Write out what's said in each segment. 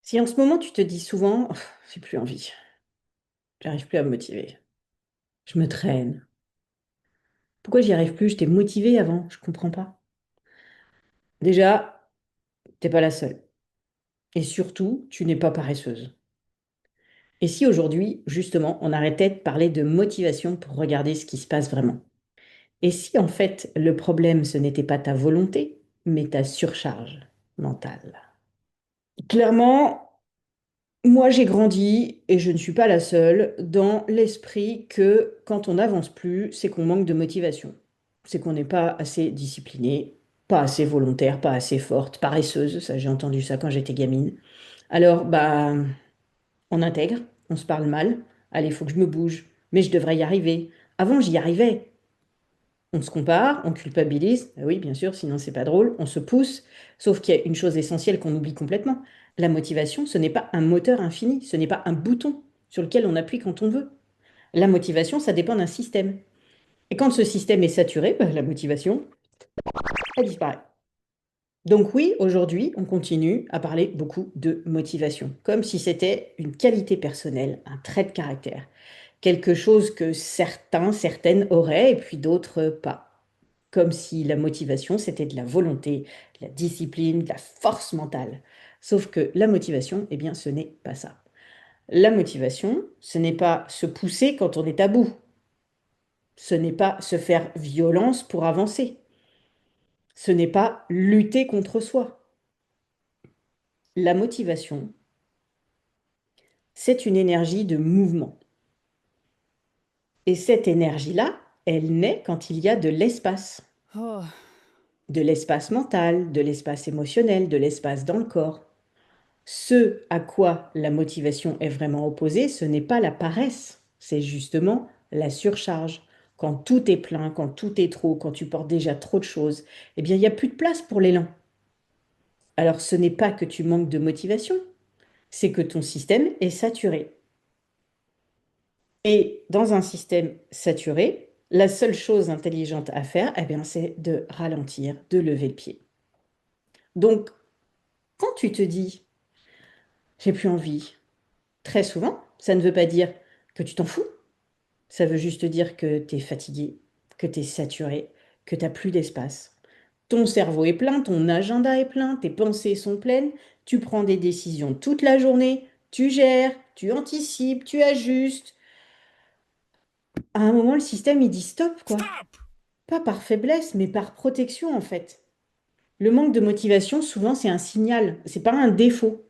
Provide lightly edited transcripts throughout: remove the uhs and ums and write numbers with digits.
Si en ce moment tu te dis souvent, j'ai plus envie, j'arrive plus à me motiver, je me traîne. Pourquoi j'y arrive plus? J'étais motivée avant, je comprends pas. Déjà, t'es pas la seule. Et surtout, tu n'es pas paresseuse. Et si aujourd'hui, justement, on arrêtait de parler de motivation pour regarder ce qui se passe vraiment? Et si en fait, le problème, ce n'était pas ta volonté, mais ta surcharge mentale? Clairement, moi, j'ai grandi, et je ne suis pas la seule, dans l'esprit que quand on n'avance plus, c'est qu'on manque de motivation. C'est qu'on n'est pas assez discipliné, pas assez volontaire, pas assez forte, paresseuse. Ça, j'ai entendu ça quand j'étais gamine. Alors, bah, on intègre, on se parle mal. Allez, il faut que je me bouge, mais je devrais y arriver. Avant, j'y arrivais. On se compare, on culpabilise, ah oui, bien sûr, sinon c'est pas drôle, on se pousse, sauf qu'il y a une chose essentielle qu'on oublie complètement. La motivation, ce n'est pas un moteur infini, ce n'est pas un bouton sur lequel on appuie quand on veut. La motivation, ça dépend d'un système. Et quand ce système est saturé, bah, la motivation, elle disparaît. Donc oui, aujourd'hui, on continue à parler beaucoup de motivation, comme si c'était une qualité personnelle, un trait de caractère, quelque chose que certains, certaines auraient et puis d'autres pas. Comme si la motivation, c'était de la volonté, de la discipline, de la force mentale. Sauf que la motivation, eh bien, ce n'est pas ça. La motivation, ce n'est pas se pousser quand on est à bout. Ce n'est pas se faire violence pour avancer. Ce n'est pas lutter contre soi. La motivation, c'est une énergie de mouvement. Et cette énergie-là, elle naît quand il y a de l'espace. Oh, De l'espace mental, de l'espace émotionnel, de l'espace dans le corps. Ce à quoi la motivation est vraiment opposée, ce n'est pas la paresse, c'est justement la surcharge. Quand tout est plein, quand tout est trop, quand tu portes déjà trop de choses, eh bien, il n'y a plus de place pour l'élan. Alors, ce n'est pas que tu manques de motivation, c'est que ton système est saturé. Et dans un système saturé, la seule chose intelligente à faire, eh bien, c'est de ralentir, de lever le pied. Donc, quand tu te dis, j'ai plus envie, très souvent, ça ne veut pas dire que tu t'en fous. Ça veut juste dire que tu es fatigué, que tu es saturé, que tu n'as plus d'espace. Ton cerveau est plein, ton agenda est plein, tes pensées sont pleines, tu prends des décisions toute la journée, tu gères, tu anticipes, tu ajustes. À un moment, le système, il dit stop, quoi. stop! Pas par faiblesse, mais par protection, en fait. Le manque de motivation, souvent, c'est un signal, c'est pas un défaut.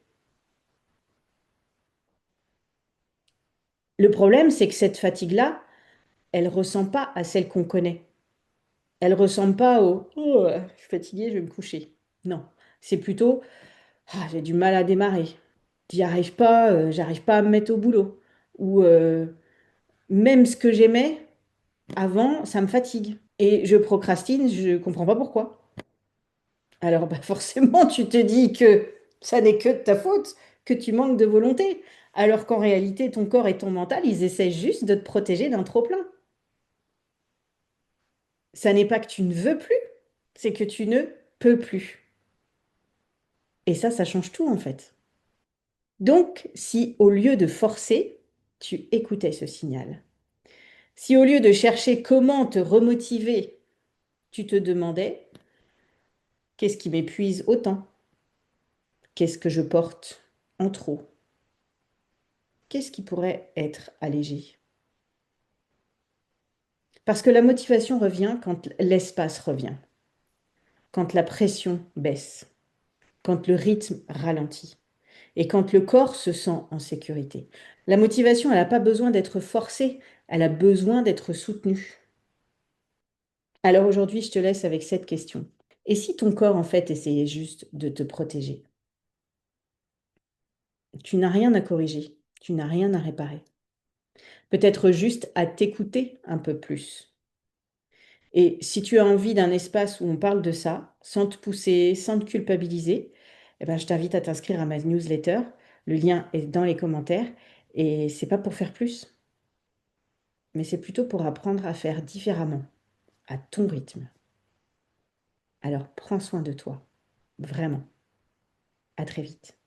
Le problème, c'est que cette fatigue-là, elle ressemble pas à celle qu'on connaît. Elle ressemble pas au oh, je suis fatiguée, je vais me coucher. Non, c'est plutôt ah, j'ai du mal à démarrer. J'y arrive pas, j'arrive pas à me mettre au boulot. Ou même ce que j'aimais avant, ça me fatigue. Et je procrastine, je comprends pas pourquoi. Alors bah, forcément, tu te dis que ça n'est que de ta faute, que tu manques de volonté. Alors qu'en réalité, ton corps et ton mental, ils essaient juste de te protéger d'un trop-plein. Ça n'est pas que tu ne veux plus, c'est que tu ne peux plus. Et ça change tout en fait. Donc, si au lieu de forcer, tu écoutais ce signal, si au lieu de chercher comment te remotiver, tu te demandais qu'est-ce qui m'épuise autant? Qu'est-ce que je porte en trop? Qu'est-ce qui pourrait être allégé? Parce que la motivation revient quand l'espace revient, quand la pression baisse, quand le rythme ralentit et quand le corps se sent en sécurité. La motivation, elle n'a pas besoin d'être forcée, elle a besoin d'être soutenue. Alors aujourd'hui, je te laisse avec cette question. Et si ton corps, en fait, essayait juste de te protéger? Tu n'as rien à corriger, tu n'as rien à réparer. Peut-être juste à t'écouter un peu plus. Et si tu as envie d'un espace où on parle de ça, sans te pousser, sans te culpabiliser, eh ben, je t'invite à t'inscrire à ma newsletter. Le lien est dans les commentaires. Et c'est pas pour faire plus, mais c'est plutôt pour apprendre à faire différemment, à ton rythme. Alors prends soin de toi, vraiment. À très vite.